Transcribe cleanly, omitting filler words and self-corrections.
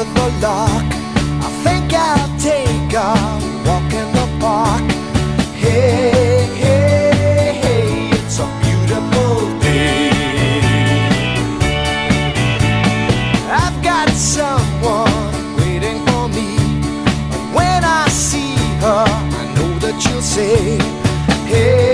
in the lock. I think I'll take a walk in the park. Hey, hey, hey, it's a beautiful day. I've got someone waiting for me. When I see her, I know that she'll say, hey.